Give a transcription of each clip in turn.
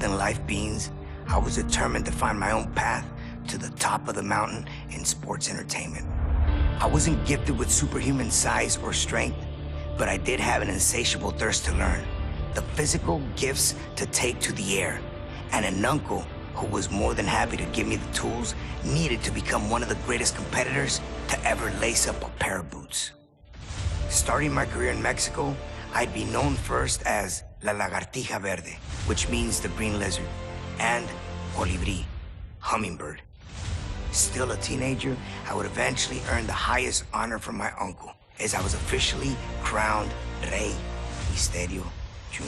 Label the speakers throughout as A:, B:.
A: larger-than-life beings, I was determined to find my own path to the top of the mountain in sports entertainment. I wasn't gifted with superhuman size or strength, but I did have an insatiable thirst to learn, the physical gifts to take to the air, and an uncle who was more than happy to give me the tools needed to become one of the greatest competitors to ever lace up a pair of boots. Starting my career in Mexico, I'd be known first as La Lagartija Verde, which means the green lizard, and Colibri, hummingbird. Still a teenager, I would eventually earn the highest honor from my uncle, as I was officially crowned Rey Mysterio Jr.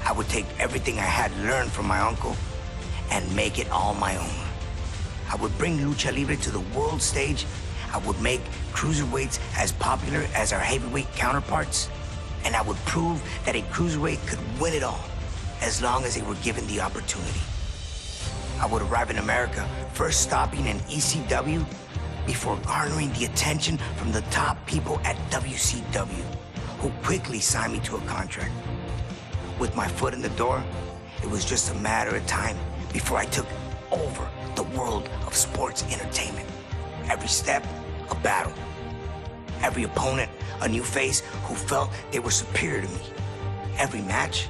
A: I would take everything I had learned from my uncle and make it all my own. I would bring Lucha Libre to the world stage. I would make cruiserweights as popular as our heavyweight counterparts, and I would prove that a cruiserweight could win it all, as long as they were given the opportunity. I would arrive in America, first stopping in ECW, before garnering the attention from the top people at WCW, who quickly signed me to a contract. With my foot in the door, it was just a matter of time before I took over the world of sports entertainment. Every step, a battle. Every opponent, a new face who felt they were superior to me. Every match,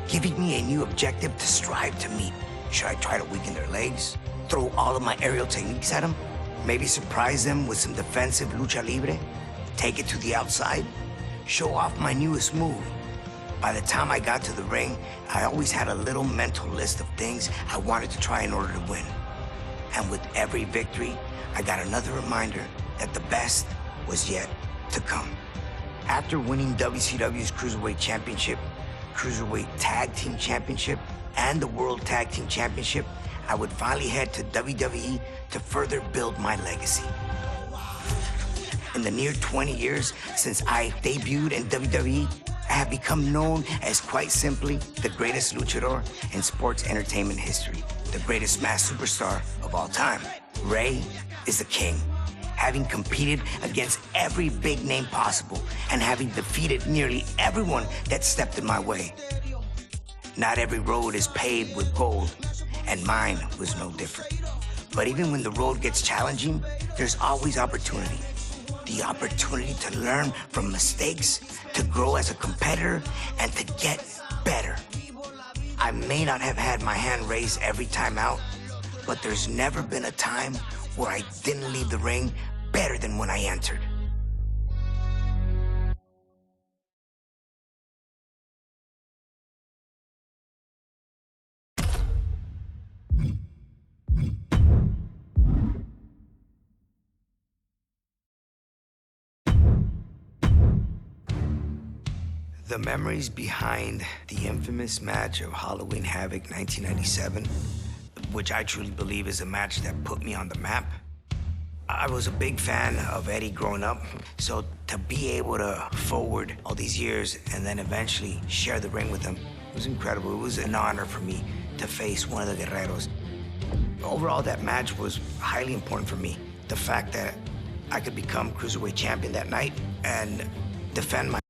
A: giving me a new objective to strive to meet. Should I try to weaken their legs? Throw all of my aerial techniques at them? Maybe surprise them with some defensive lucha libre? Take it to the outside? Show off my newest move? By the time I got to the ring, I always had a little mental list of things I wanted to try in order to win. And with every victory, I got another reminder that the best was yet to come. After winning WCW's Cruiserweight Championship, Cruiserweight Tag Team Championship, and the World Tag Team Championship, I would finally head to WWE to further build my legacy. In the near 20 years since I debuted in WWE, I have become known as, quite simply, the greatest luchador in sports entertainment history, the greatest mass superstar of all time. Rey is the king, having competed against every big name possible and having defeated nearly everyone that stepped in my way. Not every road is paved with gold, and mine was no different. But even when the road gets challenging, there's always opportunity. The opportunity to learn from mistakes, to grow as a competitor, and to get better. I may not have had my hand raised every time out, but there's never been a time where I didn't leave the ring better than when I entered. The memories behind the infamous match of Halloween Havoc 1997, which I truly believe is a match that put me on the map. I was a big fan of Eddie growing up, so to be able to forward all these years and then eventually share the ring with him was incredible. It was an honor for me to face one of the Guerreros. Overall, that match was highly important for me. The fact that I could become Cruiserweight Champion that night and defend my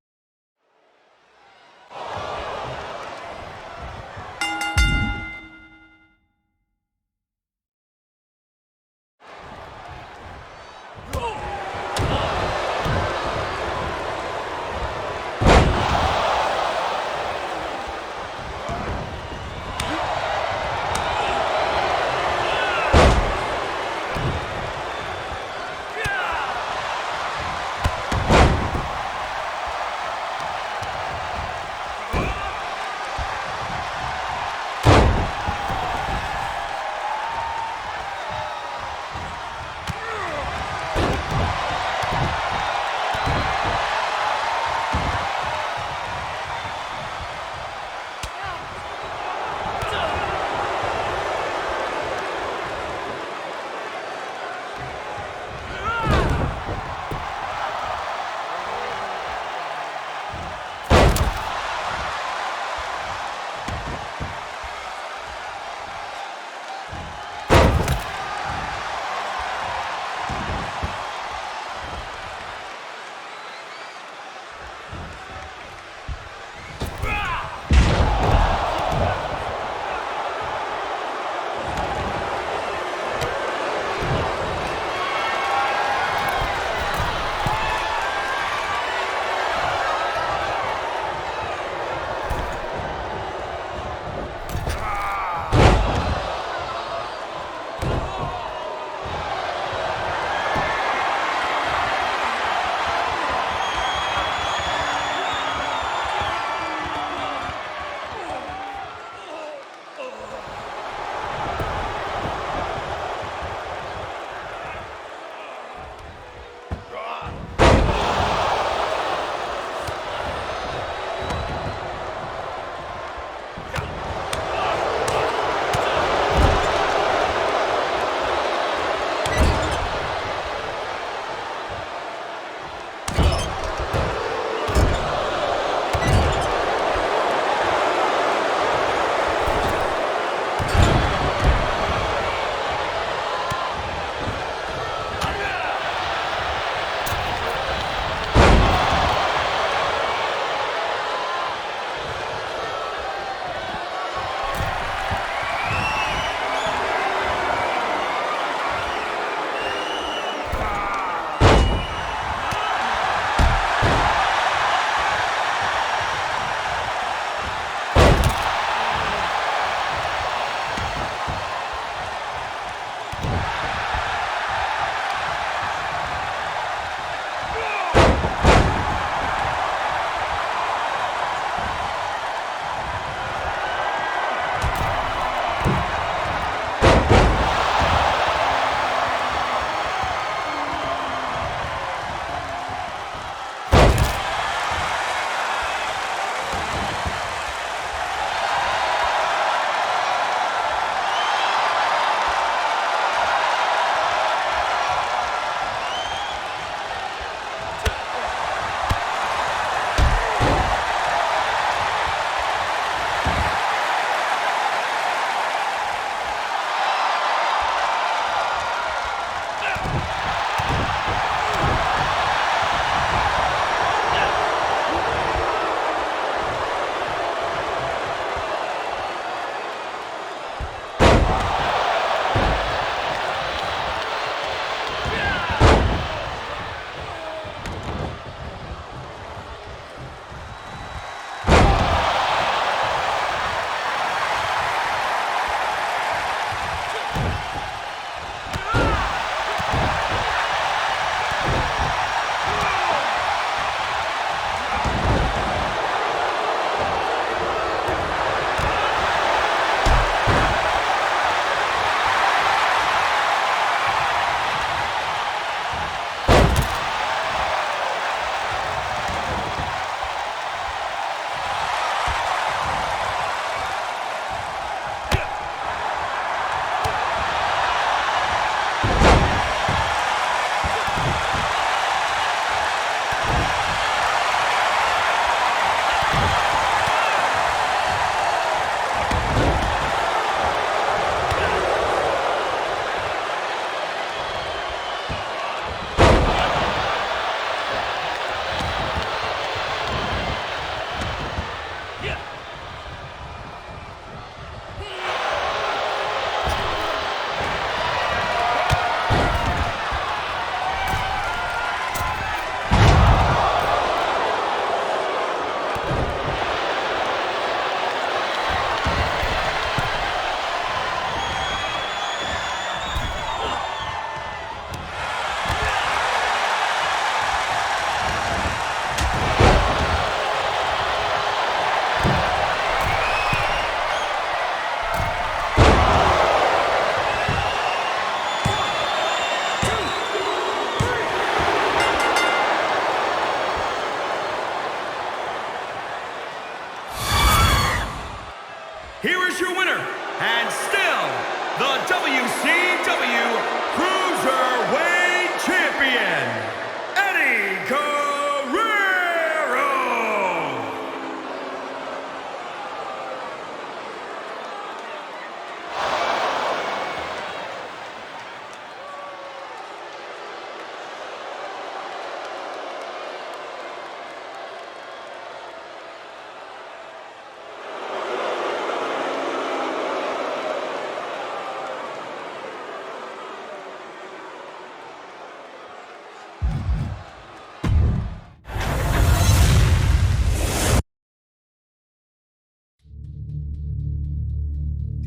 B: here is your winner, and still the WCW Cruiserweight Champion, Eddie Guerrero!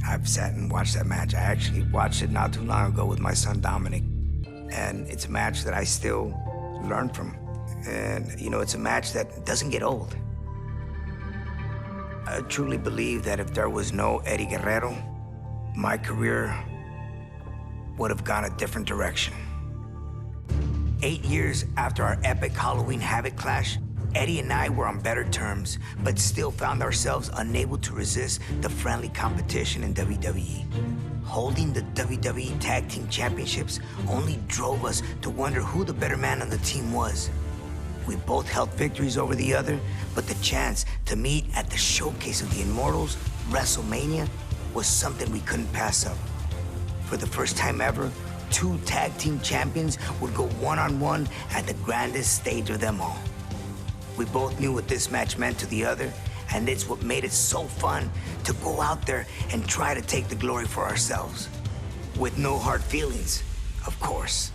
A: I've sat and watched that match. I actually watched it not too long ago with my son Dominic. And it's a match that I still learn from. And, you know, it's a match that doesn't get old. I truly believe that if there was no Eddie Guerrero, my career would have gone a different direction. 8 years after our epic Halloween Havoc clash, Eddie and I were on better terms, but still found ourselves unable to resist the friendly competition in WWE. Holding the WWE Tag Team Championships only drove us to wonder who the better man on the team was. We both held victories over the other, but the chance to meet at the showcase of the Immortals, WrestleMania, was something we couldn't pass up. For the first time ever, two tag team champions would go one-on-one at the grandest stage of them all. We both knew what this match meant to the other, and it's what made it so fun to go out there and try to take the glory for ourselves. With no hard feelings, of course.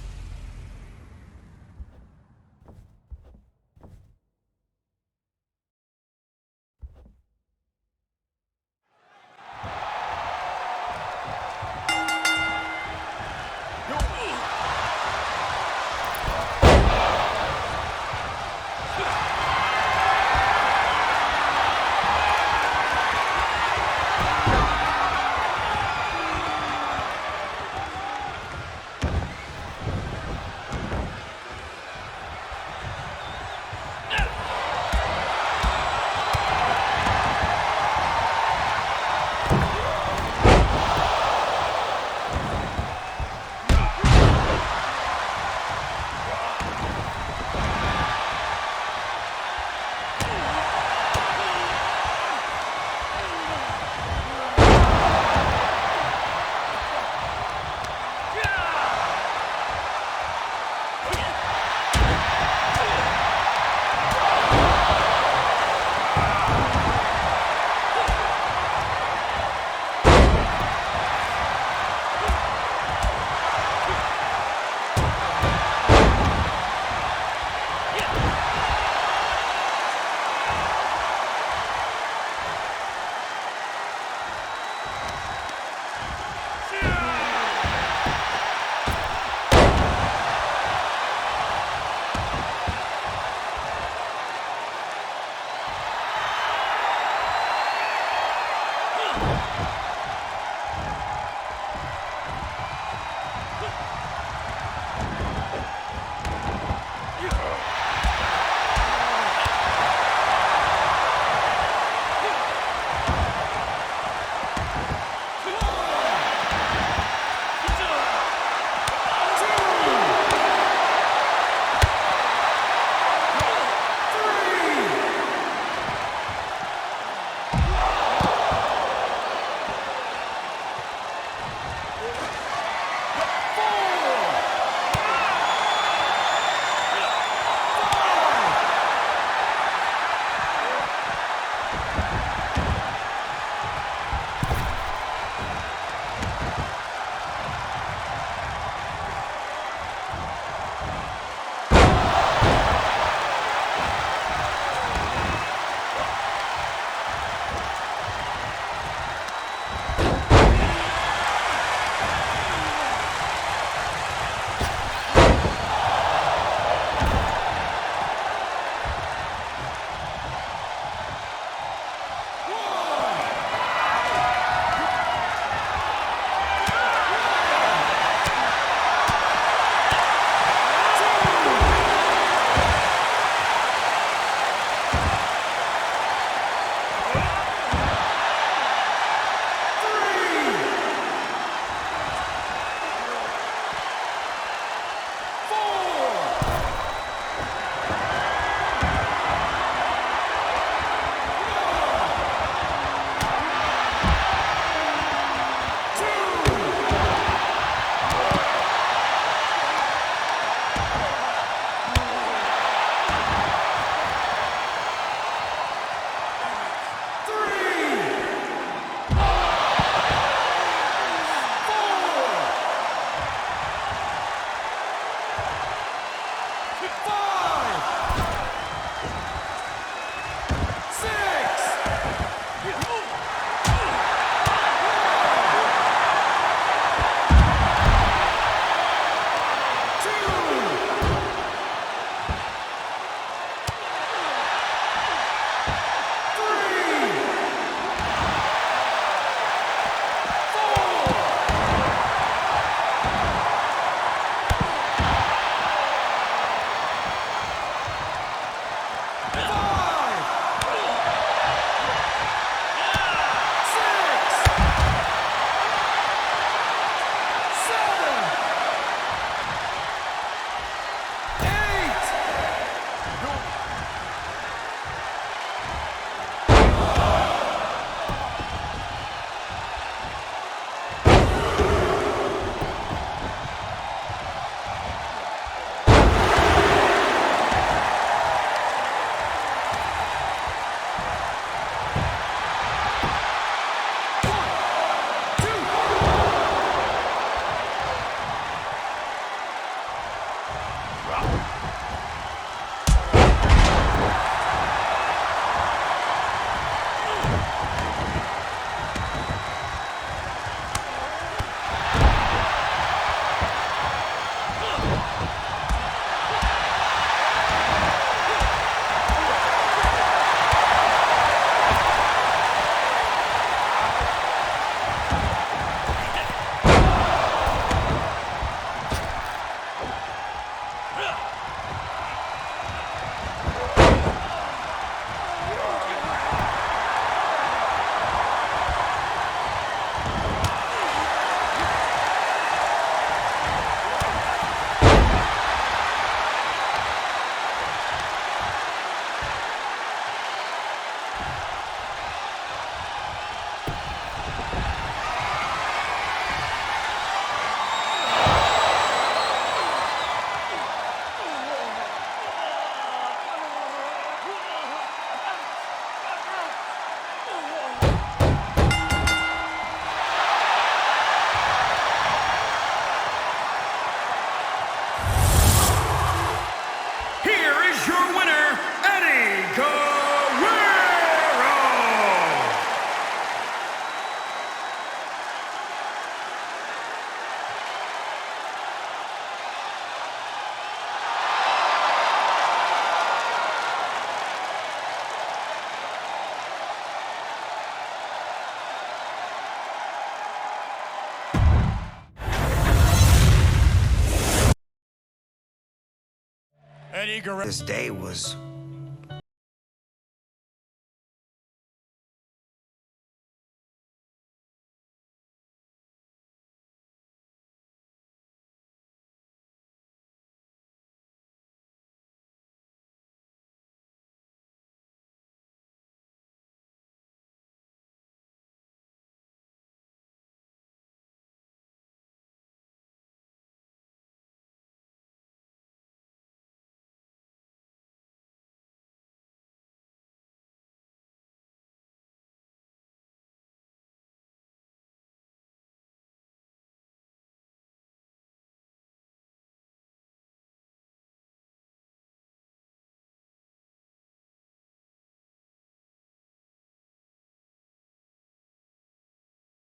C: Eddie Guerrero.
A: This day was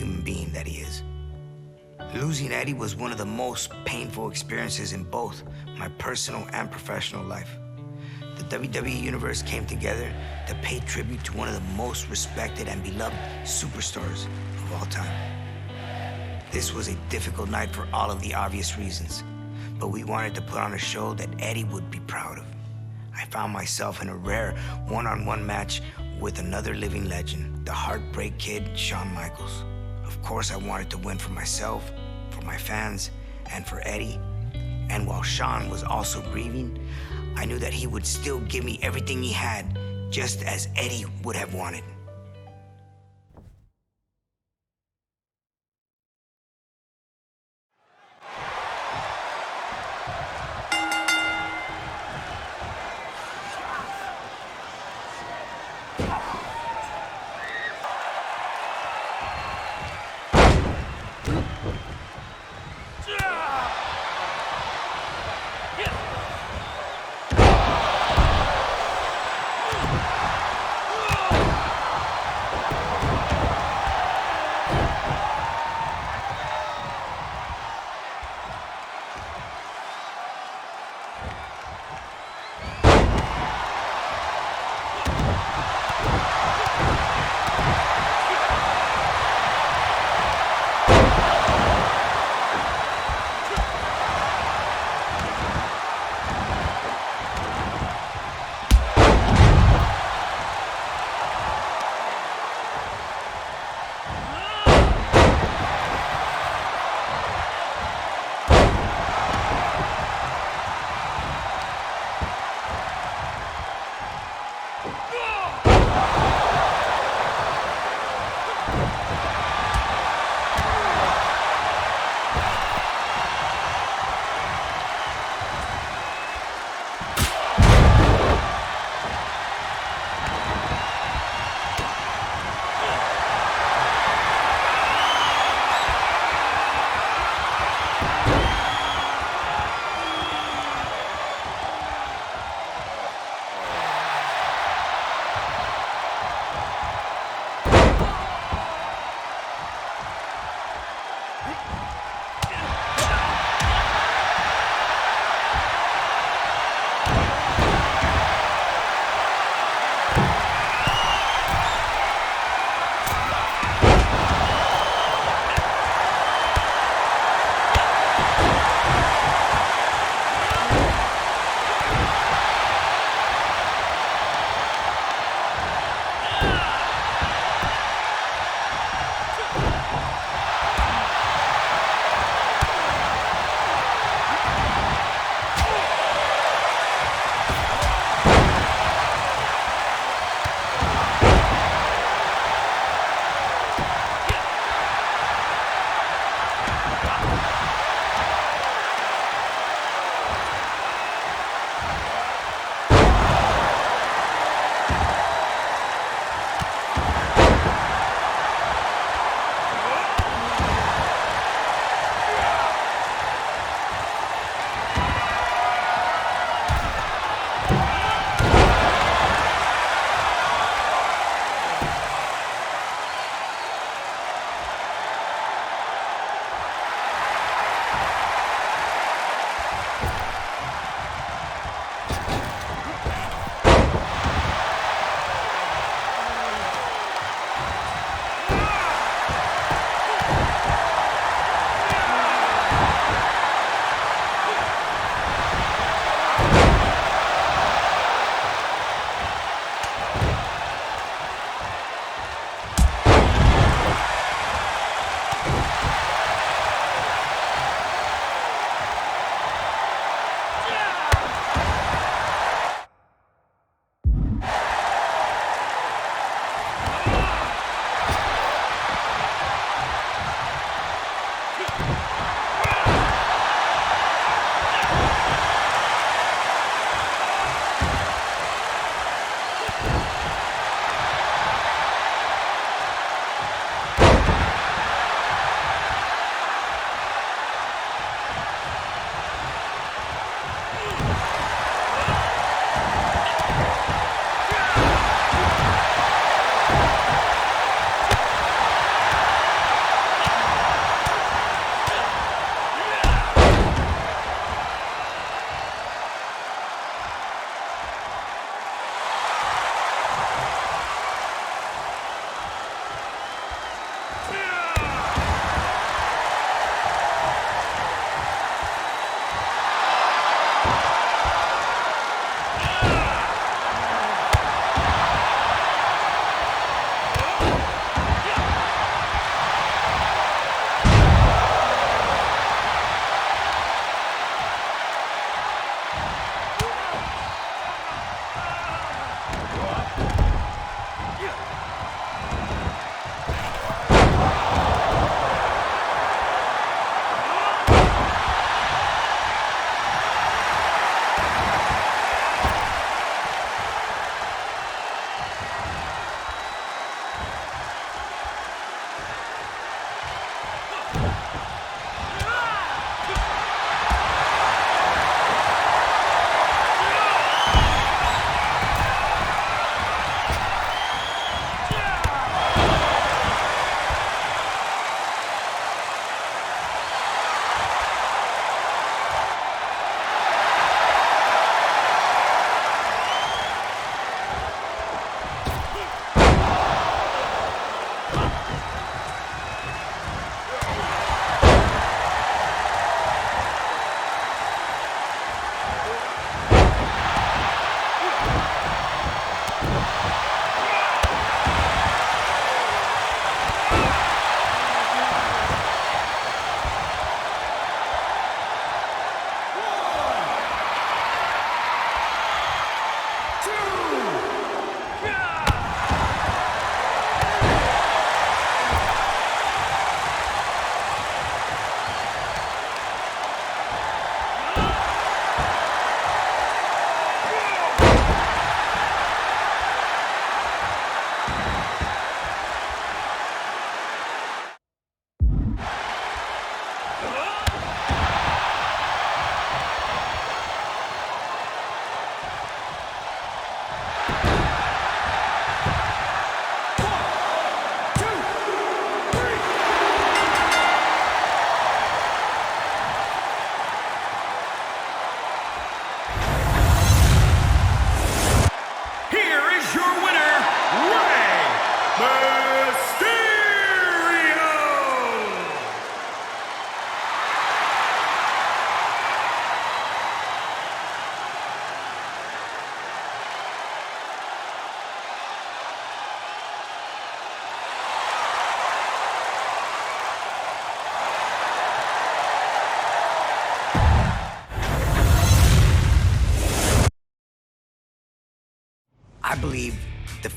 A: human being that he is. Losing Eddie was one of the most painful experiences in both my personal and professional life. The WWE Universe came together to pay tribute to one of the most respected and beloved superstars of all time. This was a difficult night for all of the obvious reasons, but we wanted to put on a show that Eddie would be proud of. I found myself in a rare one-on-one match with another living legend, the Heartbreak Kid, Shawn Michaels. Of course, I wanted to win for myself, for my fans, and for Eddie. And while Shawn was also grieving, I knew that he would still give me everything he had, just as Eddie would have wanted.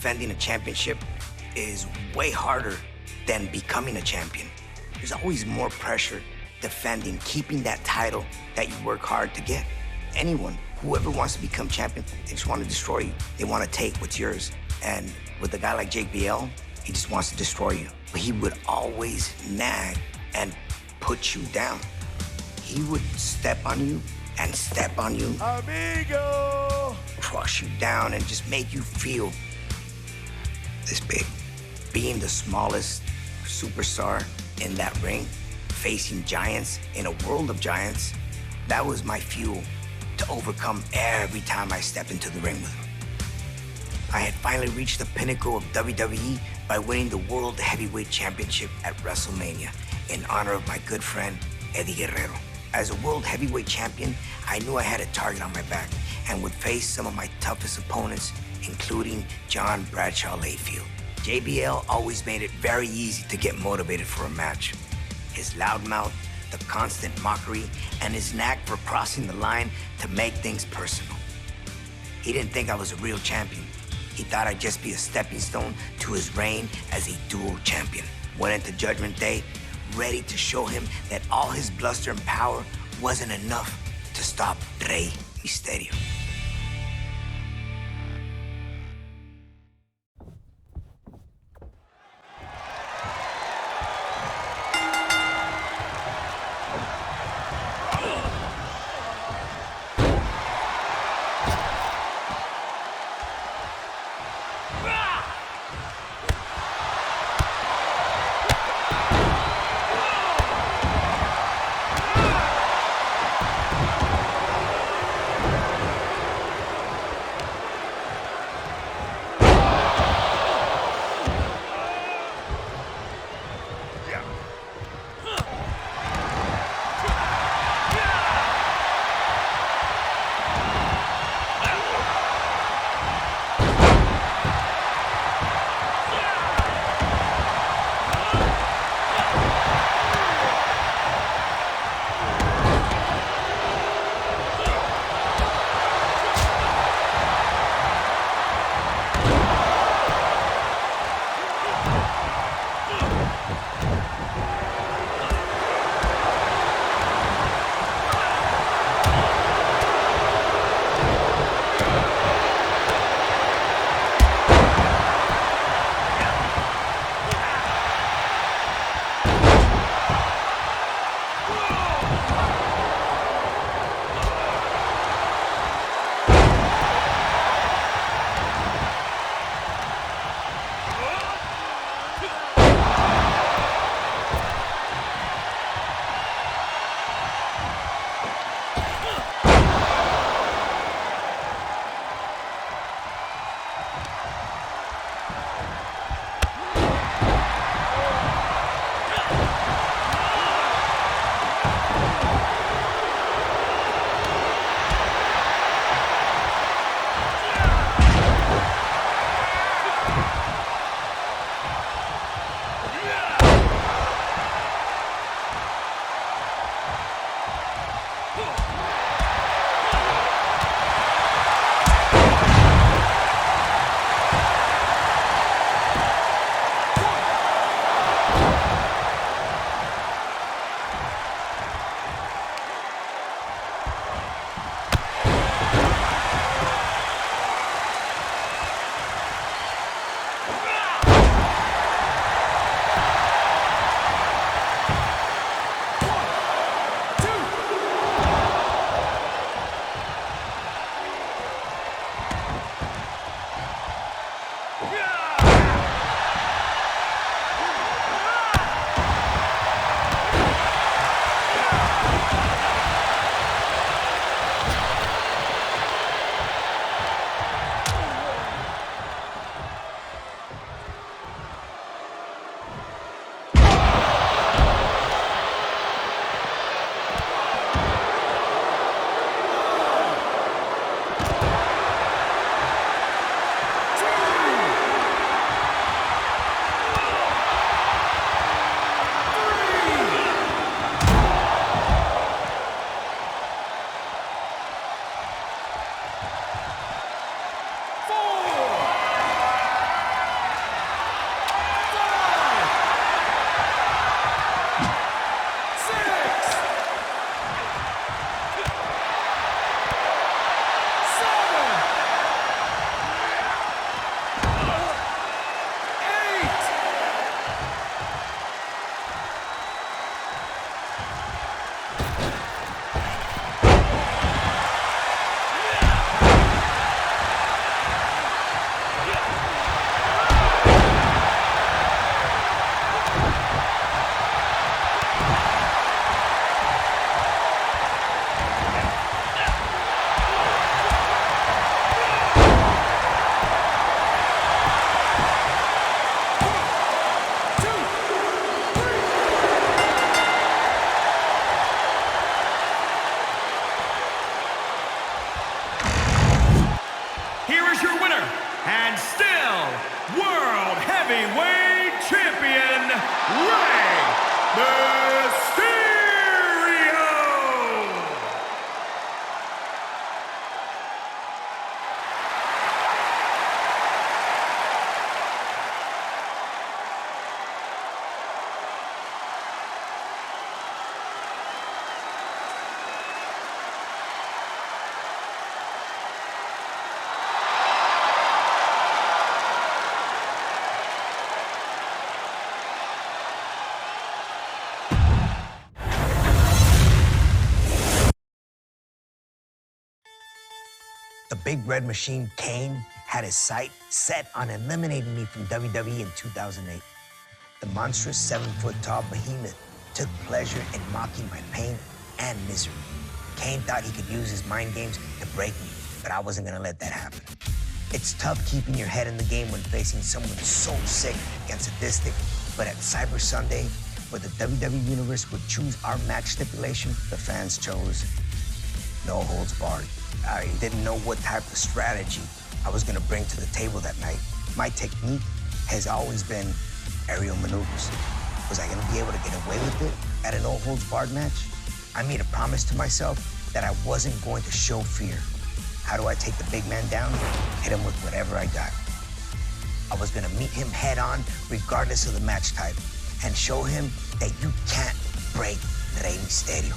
A: defending a championship is way harder than becoming a champion. There's always more pressure defending, keeping that title that you work hard to get. Anyone, whoever wants to become champion, they just want to destroy you. They want to take what's yours. And with a guy like JBL, he just wants to destroy you. But he would always nag and put you down. He would step on you and step on you. Amigo! Crush you down and just make you feel this big. Being the smallest superstar in that ring, facing giants in a world of giants, that was my fuel to overcome every time I stepped into the ring with him. I had finally reached the pinnacle of WWE by winning the World Heavyweight Championship at WrestleMania in honor of my good friend, Eddie Guerrero. As a World Heavyweight Champion, I knew I had a target on my back and would face some of my toughest opponents, including John Bradshaw Layfield. JBL always made it very easy to get motivated for a match. His loudmouth, the constant mockery, and his knack for crossing the line to make things personal. He didn't think I was a real champion. He thought I'd just be a stepping stone to his reign as a dual champion. Went into Judgment Day ready to show him that all his bluster and power wasn't enough to stop Rey Mysterio.
B: Mysterio!
A: The Big Red Machine, Kane, had his sight set on eliminating me from WWE in 2008. The monstrous 7-foot-tall behemoth took pleasure in mocking my pain and misery. Kane thought he could use his mind games to break me, but I wasn't gonna let that happen. It's tough keeping your head in the game when facing someone so sick and sadistic, but at Cyber Sunday, where the WWE Universe would choose our match stipulation, the fans chose no holds barred. I didn't know what type of strategy I was gonna bring to the table that night. My technique has always been aerial maneuvers. Was I gonna be able to get away with it at a no holds barred match? I made a promise to myself that I wasn't going to show fear. How do I take the big man down? Hit him with whatever I got. I was gonna meet him head on, regardless of the match type, and show him that you can't break Rey Mysterio.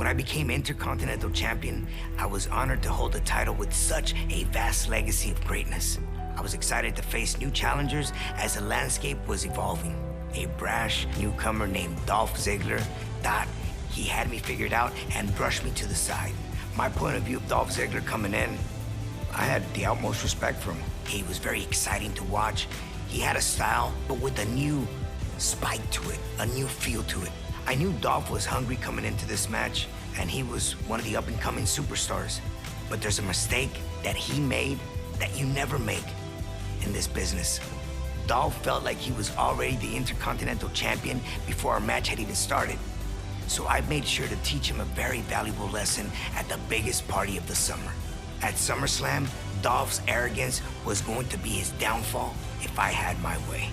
A: When I became Intercontinental Champion, I was honored to hold the title with such a vast legacy of greatness. I was excited to face new challengers as the landscape was evolving. A brash newcomer named Dolph Ziggler thought he had me figured out and brushed me to the side. My point of view of Dolph Ziggler coming in, I had the utmost respect for him. He was very exciting to watch. He had a style, but with a new spike to it, a new feel to it. I knew Dolph was hungry coming into this match, and he was one of the up-and-coming superstars. But there's a mistake that he made that you never make in this business. Dolph felt like he was already the Intercontinental Champion before our match had even started. So I made sure to teach him a very valuable lesson at the biggest party of the summer. At SummerSlam, Dolph's arrogance was going to be his downfall if I had my way.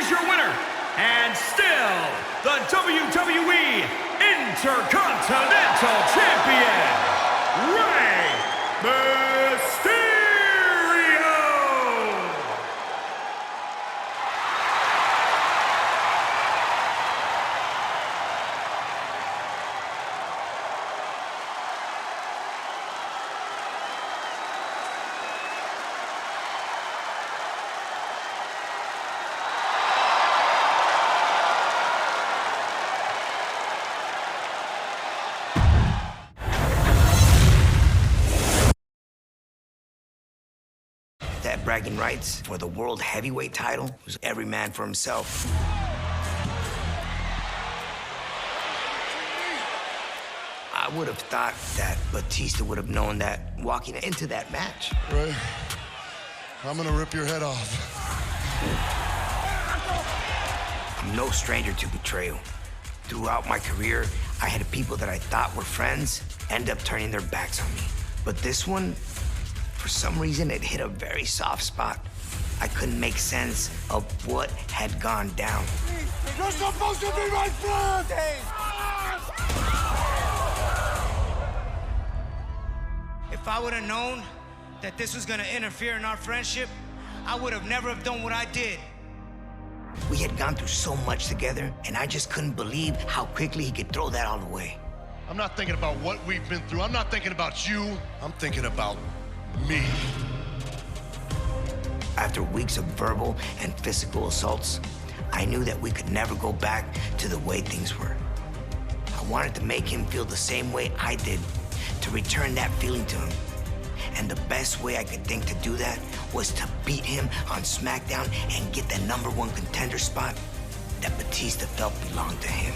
B: here's your winner, and still the WWE Intercontinental Champion, Mysterio!
A: That bragging rights for the world heavyweight title was every man for himself. I would have thought that Batista would have known that walking into that match.
C: Right. I'm gonna rip your head off.
A: I'm no stranger to betrayal. Throughout my career, I had people that I thought were friends end up turning their backs on me. But this one, for some reason, it hit a very soft spot. I couldn't make sense of what had gone down.
C: You're supposed to be my friend!
A: If I would have known that this was gonna interfere in our friendship, I would have never have done what I did. We had gone through so much together, and I just couldn't believe how quickly he could throw that all away.
C: I'm not thinking about what we've been through. I'm not thinking about you. I'm thinking about me.
A: After weeks of verbal and physical assaults, I knew that we could never go back to the way things were. I wanted to make him feel the same way I did, to return that feeling to him. And the best way I could think to do that was to beat him on SmackDown and get the #1 contender spot that Batista felt belonged to him.